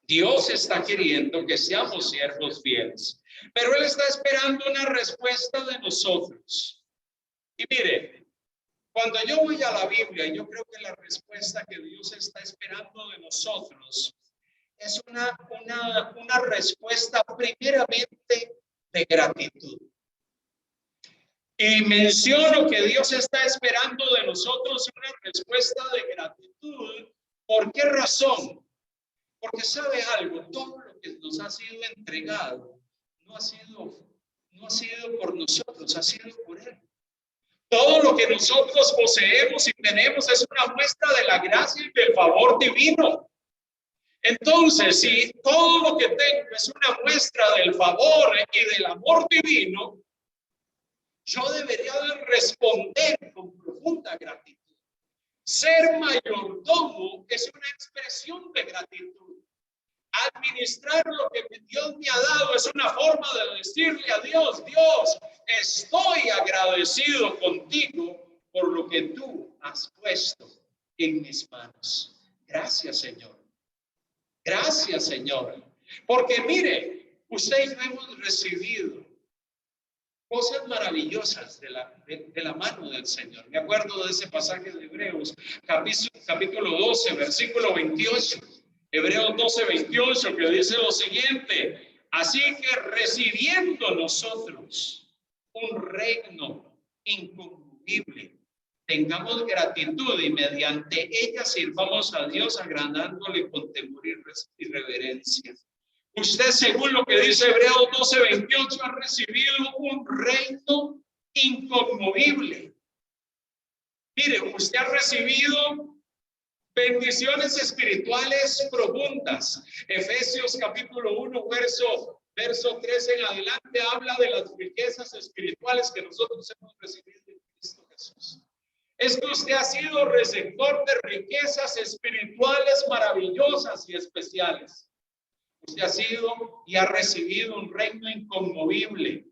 Speaker 1: Dios está queriendo que seamos siervos fieles, pero Él está esperando una respuesta de nosotros. Y mire, cuando yo voy a la Biblia, yo creo que la respuesta que Dios está esperando de nosotros es una respuesta primeramente de gratitud. Y menciono que Dios está esperando de nosotros una respuesta de gratitud. ¿Por qué razón? Porque sabe algo, todo lo que nos ha sido entregado no ha sido por nosotros, ha sido por Él. Todo lo que nosotros poseemos y tenemos es una muestra de la gracia y del favor divino. Entonces, si todo lo que tengo es una muestra del favor y del amor divino, yo debería de responder con profunda gratitud. Ser mayordomo es una expresión de gratitud. Administrar lo que Dios me ha dado es una forma de decirle a Dios: Dios, estoy agradecido contigo por lo que tú has puesto en mis manos. Gracias, Señor. Gracias, Señor. Porque mire, usted y yo hemos recibido cosas maravillosas de la mano del Señor. Me acuerdo de ese pasaje de Hebreos, capítulo 12, versículo 28. Hebreos 12, 28, que dice lo siguiente: así que recibiendo nosotros un reino inconmovible, tengamos gratitud y mediante ella sirvamos a Dios agradándole con temor y reverencia. Usted, según lo que dice Hebreos 12, 28, ha recibido un reino inconmovible. Mire, usted ha recibido bendiciones espirituales profundas. Efesios capítulo 1, verso 13 en adelante habla de las riquezas espirituales que nosotros hemos recibido en Cristo Jesús. Es que usted ha sido receptor de riquezas espirituales maravillosas y especiales. Usted ha sido y ha recibido un reino inconmovible.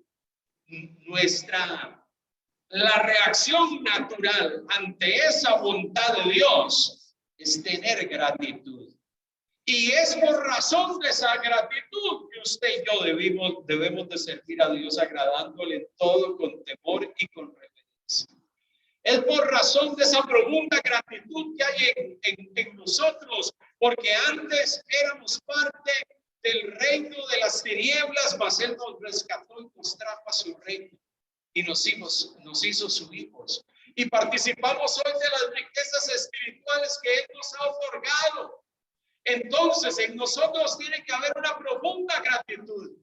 Speaker 1: La reacción natural ante esa voluntad de Dios es tener gratitud. Y es por razón de esa gratitud que usted y yo debemos de servir a Dios agradándole en todo con temor y con reverencia. Es por razón de esa profunda gratitud que hay en nosotros, porque antes éramos parte del reino de las tinieblas, mas Él nos rescató y nos trajo a su reino y nos hizo sus hijos. Y participamos hoy de las riquezas espirituales que Él nos ha otorgado. Entonces en nosotros tiene que haber una profunda gratitud.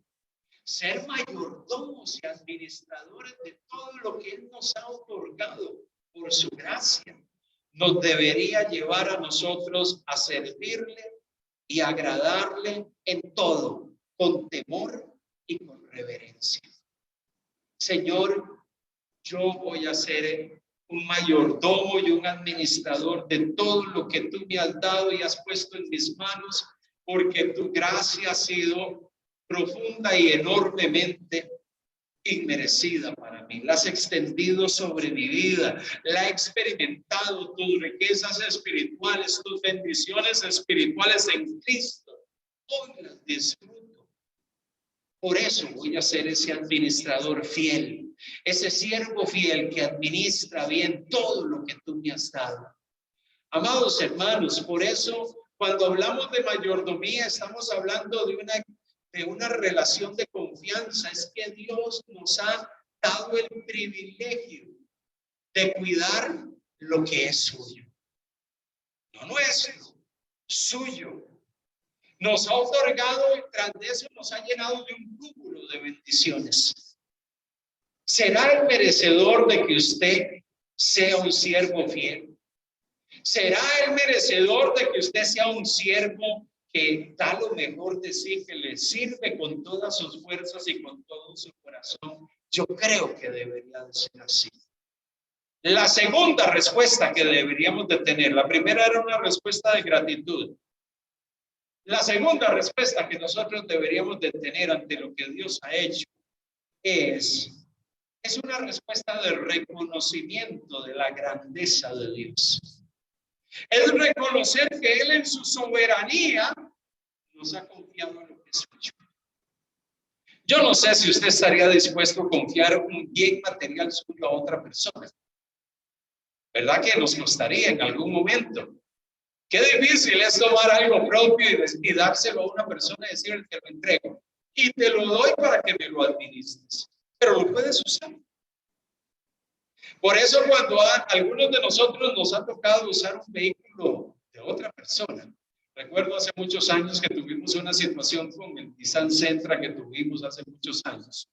Speaker 1: Ser mayordomos y administradores de todo lo que Él nos ha otorgado por su gracia nos debería llevar a nosotros a servirle y agradarle en todo, con temor y con reverencia. Señor, yo voy a ser un mayordomo y un administrador de todo lo que tú me has dado y has puesto en mis manos, porque tu gracia ha sido profunda y enormemente inmerecida para mí. La has extendido sobre mi vida, la he experimentado, tus riquezas espirituales, tus bendiciones espirituales en Cristo. Hoy las disfruto. Por eso voy a ser ese administrador fiel, ese siervo fiel que administra bien todo lo que tú me has dado. Amados hermanos, por eso cuando hablamos de mayordomía estamos hablando de una relación de confianza. Es que Dios nos ha dado el privilegio de cuidar lo que es suyo, no nuestro, suyo. Nos ha otorgado y tras de eso nos ha llenado de un cúmulo de bendiciones. ¿Será el merecedor de que usted sea un siervo fiel? ¿Será el merecedor de que usted sea un siervo que da lo mejor de sí, que le sirve con todas sus fuerzas y con todo su corazón? Yo creo que debería de ser así. La segunda respuesta que deberíamos de tener, la primera era una respuesta de gratitud. La segunda respuesta que nosotros deberíamos de tener ante lo que Dios ha hecho es una respuesta de reconocimiento de la grandeza de Dios. Es reconocer que Él en su soberanía nos ha confiado en lo que es suyo. Yo no sé si usted estaría dispuesto a confiar un bien material suyo a otra persona. ¿Verdad que nos costaría en algún momento? Qué difícil es tomar algo propio y dárselo a una persona y decirle: te lo entrego y te lo doy para que me lo administres, pero lo puedes usar. Por eso cuando a algunos de nosotros nos ha tocado usar un vehículo de otra persona, recuerdo hace muchos años que tuvimos una situación con el Nissan Sentra que tuvimos hace muchos años.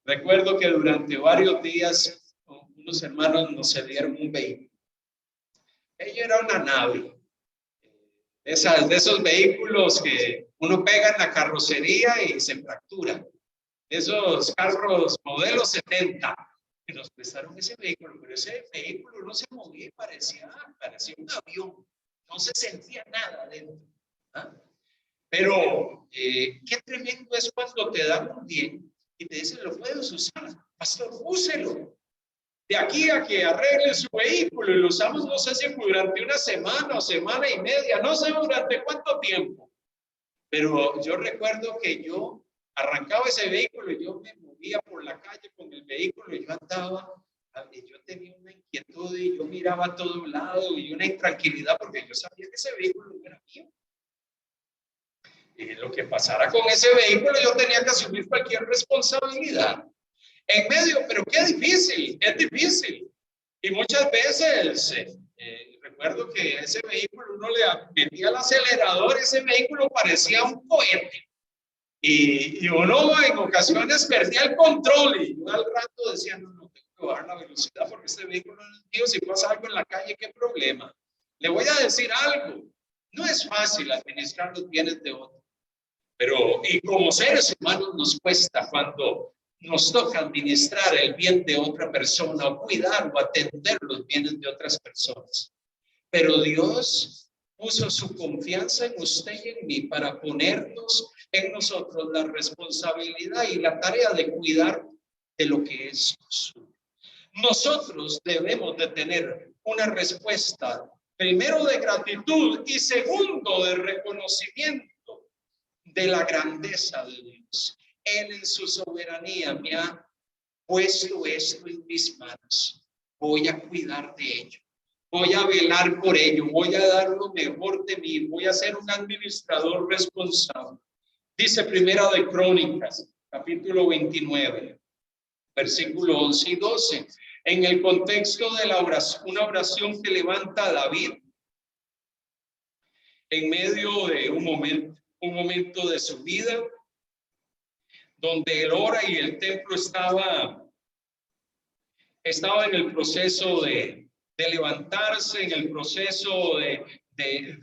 Speaker 1: Recuerdo que durante varios días unos hermanos nos cedieron un vehículo. Ella era una nave. De esos vehículos que uno pega en la carrocería y se fractura. Esos carros modelo 70. Y nos prestaron ese vehículo, pero ese vehículo no se movía y parecía un avión. No se sentía nada dentro. ¿Ah? Pero qué tremendo es cuando te dan un bien y te dicen: lo puedes usar, pastor, úselo. De aquí a que arregle su vehículo y lo usamos, no sé si durante una semana o semana y media, no sé durante cuánto tiempo. Pero yo recuerdo que yo arrancaba ese vehículo y yo me movía por la calle con el vehículo y yo andaba, yo tenía una inquietud y yo miraba a todo lado y una intranquilidad porque yo sabía que ese vehículo no era mío. Y lo que pasara con ese vehículo yo tenía que asumir cualquier responsabilidad. En medio, pero qué difícil, es difícil. Y muchas veces, recuerdo que ese vehículo uno le metía el acelerador, ese vehículo parecía un cohete. Y uno en ocasiones perdía el control y yo al rato decía: no tengo que bajar la velocidad porque este vehículo no es mío, si pasa algo en la calle, ¿qué problema? Le voy a decir algo, no es fácil administrar los bienes de otro, pero y como seres humanos nos cuesta cuando nos toca administrar el bien de otra persona o cuidar o atender los bienes de otras personas. Pero Dios puso su confianza en usted y en mí para ponernos en nosotros la responsabilidad y la tarea de cuidar de lo que es suyo. Nosotros debemos de tener una respuesta, primero de gratitud y segundo de reconocimiento de la grandeza de Dios. Él en su soberanía me ha puesto esto en mis manos. Voy a cuidar de ello. Voy a velar por ello. Voy a dar lo mejor de mí. Voy a ser un administrador responsable. Dice Primera de Crónicas, capítulo 29, versículo 11 y 12. En el contexto de la oración, una oración que levanta David. en medio de un momento de su vida, donde el hora y el templo estaba en el proceso de levantarse, en el proceso de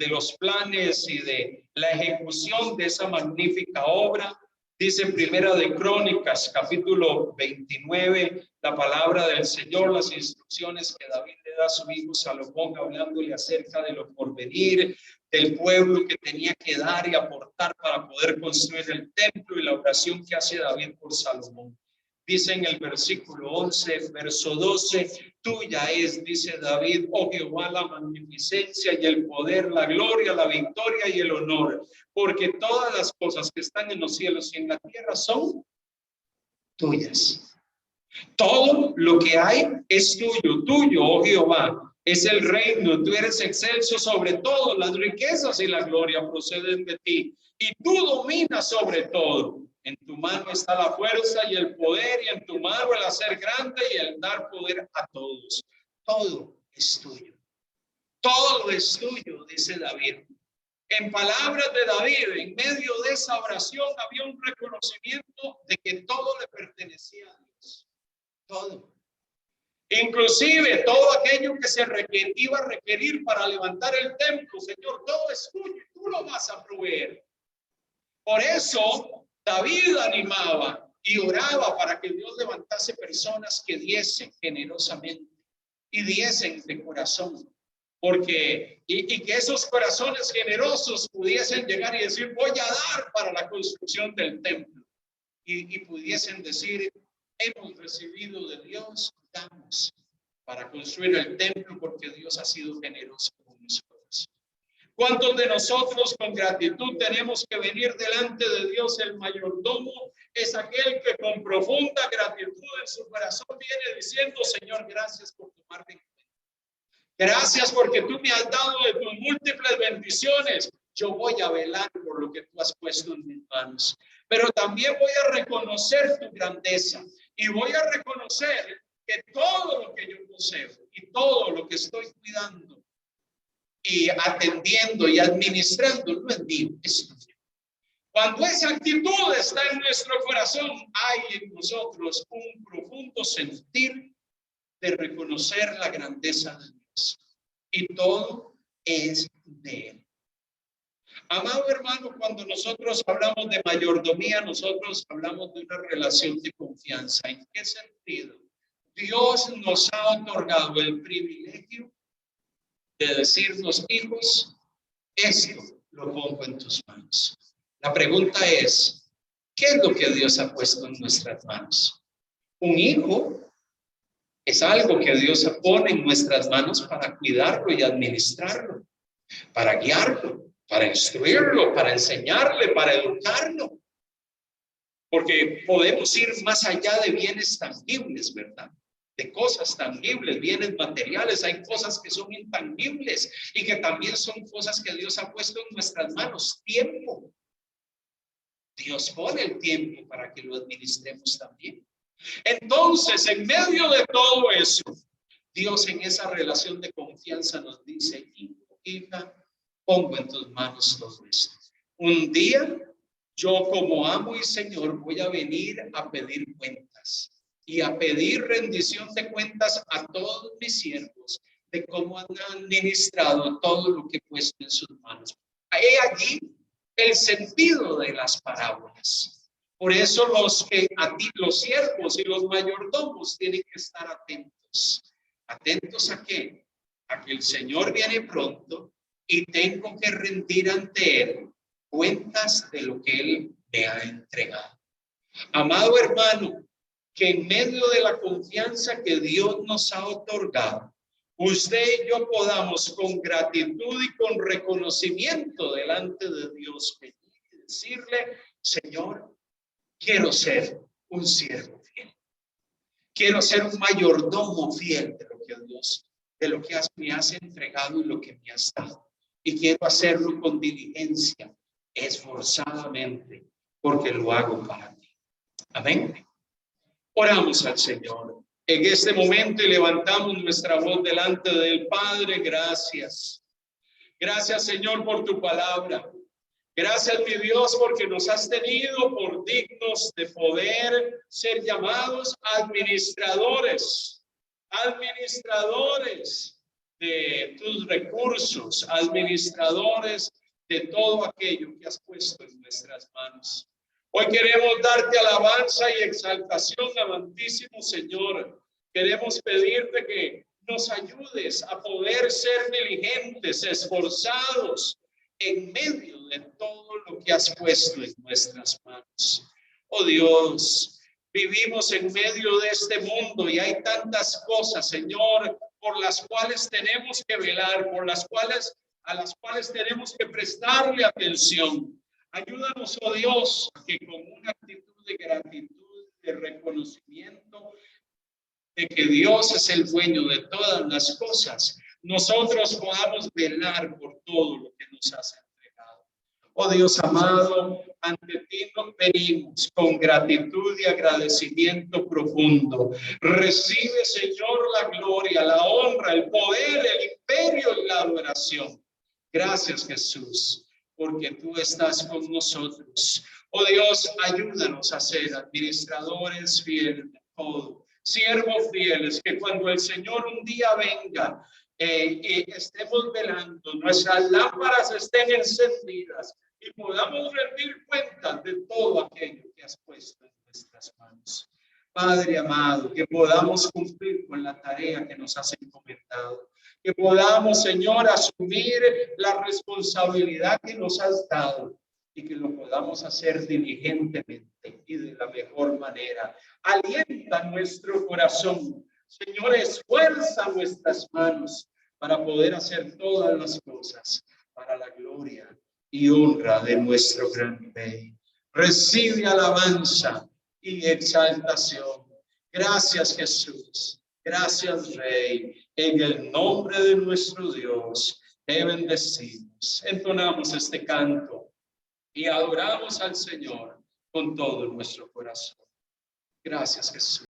Speaker 1: los planes y de la ejecución de esa magnífica obra. Dice en Primera de Crónicas, capítulo 29, la palabra del Señor, las instrucciones que David le da a su hijo Salomón, hablándole acerca de lo porvenir, del pueblo que tenía que dar y aportar para poder construir el templo, y la oración que hace David por Salomón. Dice en el versículo 11, verso 12, tuya es, dice David, oh Jehová, la magnificencia y el poder, la gloria, la victoria y el honor, porque todas las cosas que están en los cielos y en la tierra son tuyas. Todo lo que hay es tuyo, oh Jehová, es el reino, tú eres excelso sobre todo, las riquezas y la gloria proceden de ti, y tú dominas sobre todo. En tu mano está la fuerza y el poder, y en tu mano el hacer grande y el dar poder a todos. Todo es tuyo. Todo es tuyo, dice David. En palabras de David, en medio de esa oración había un reconocimiento de que todo le pertenecía a Dios. Todo. Inclusive todo aquello que se iba a requerir para levantar el templo, Señor, todo es tuyo y tú lo vas a proveer. Por eso David animaba y oraba para que Dios levantase personas que diesen generosamente y diesen de corazón, porque y que esos corazones generosos pudiesen llegar y decir, voy a dar para la construcción del templo, y pudiesen decir, hemos recibido de Dios, damos para construir el templo porque Dios ha sido generoso con nosotros. ¿Cuántos de nosotros con gratitud tenemos que venir delante de Dios? El mayordomo es aquel que con profunda gratitud en su corazón viene diciendo, Señor, gracias por tomarme en cuenta. Gracias porque tú me has dado de tus múltiples bendiciones. Yo voy a velar por lo que tú has puesto en mis manos. Pero también voy a reconocer tu grandeza y voy a reconocer que todo lo que yo poseo y todo lo que estoy cuidando y atendiendo y administrando no es mío, es tuyo. Cuando esa actitud está en nuestro corazón, hay en nosotros un profundo sentir de reconocer la grandeza de Dios. Y todo es de Él. Amado hermano, cuando nosotros hablamos de mayordomía, nosotros hablamos de una relación de confianza. ¿En qué sentido? Dios nos ha otorgado el privilegio de decirnos, hijos, esto lo pongo en tus manos. La pregunta es, ¿qué es lo que Dios ha puesto en nuestras manos? Un hijo es algo que Dios pone en nuestras manos para cuidarlo y administrarlo, para guiarlo, para instruirlo, para enseñarle, para educarlo. Porque podemos ir más allá de bienes tangibles, ¿verdad? De cosas tangibles, bienes materiales. Hay cosas que son intangibles y que también son cosas que Dios ha puesto en nuestras manos. Tiempo. Dios pone el tiempo para que lo administremos también. Entonces, en medio de todo eso, Dios en esa relación de confianza nos dice, hijo, hija, pongo en tus manos todo esto. Un día, yo como amo y Señor voy a venir a pedir cuentas y a pedir rendición de cuentas a todos mis siervos de cómo han administrado todo lo que he puesto en sus manos. He allí el sentido de las parábolas. Por eso los siervos y los mayordomos tienen que estar atentos. ¿Atentos a qué? A que el Señor viene pronto y tengo que rendir ante Él cuentas de lo que Él me ha entregado. Amado hermano, que en medio de la confianza que Dios nos ha otorgado, usted y yo podamos con gratitud y con reconocimiento delante de Dios venir y decirle, Señor, quiero ser un siervo fiel. Quiero ser un mayordomo fiel de lo que Dios, de lo que me has entregado y lo que me has dado. Y quiero hacerlo con diligencia, esforzadamente, porque lo hago para ti. Amén. Oramos al Señor en este momento y levantamos nuestra voz delante del Padre. Gracias. Gracias, Señor, por tu palabra. Gracias, mi Dios, porque nos has tenido por dignos de poder ser llamados administradores, administradores de tus recursos, administradores de todo aquello que has puesto en nuestras manos. Hoy queremos darte alabanza y exaltación, amantísimo Señor. Queremos pedirte que nos ayudes a poder ser diligentes, esforzados en medio de todo lo que has puesto en nuestras manos. Oh Dios, vivimos en medio de este mundo y hay tantas cosas, Señor, por las cuales tenemos que velar, a las cuales tenemos que prestarle atención. Ayúdanos, oh Dios, a que con una actitud de gratitud, de reconocimiento de que Dios es el dueño de todas las cosas, nosotros podamos velar por todo lo que nos has entregado. Oh Dios amado, ante ti nos venimos con gratitud y agradecimiento profundo. Recibe, Señor, la gloria, la honra, el poder, el imperio y la adoración. Gracias, Jesús, porque tú estás con nosotros. Oh Dios, ayúdanos a ser administradores fieles de todo, siervos fieles, que cuando el Señor un día venga, estemos velando, nuestras lámparas estén encendidas y podamos rendir cuentas de todo aquello que has puesto en nuestras manos. Padre amado, que podamos cumplir con la tarea que nos has encomendado, que podamos, Señor, asumir la responsabilidad que nos has dado y que lo podamos hacer diligentemente y de la mejor manera. Alienta nuestro corazón, Señor, esfuerza nuestras manos para poder hacer todas las cosas para la gloria y honra de nuestro gran Rey. Recibe alabanza y exaltación. Gracias, Jesús. Gracias, Rey. En el nombre de nuestro Dios, te bendecimos. Entonamos este canto y adoramos al Señor con todo nuestro corazón. Gracias, Jesús.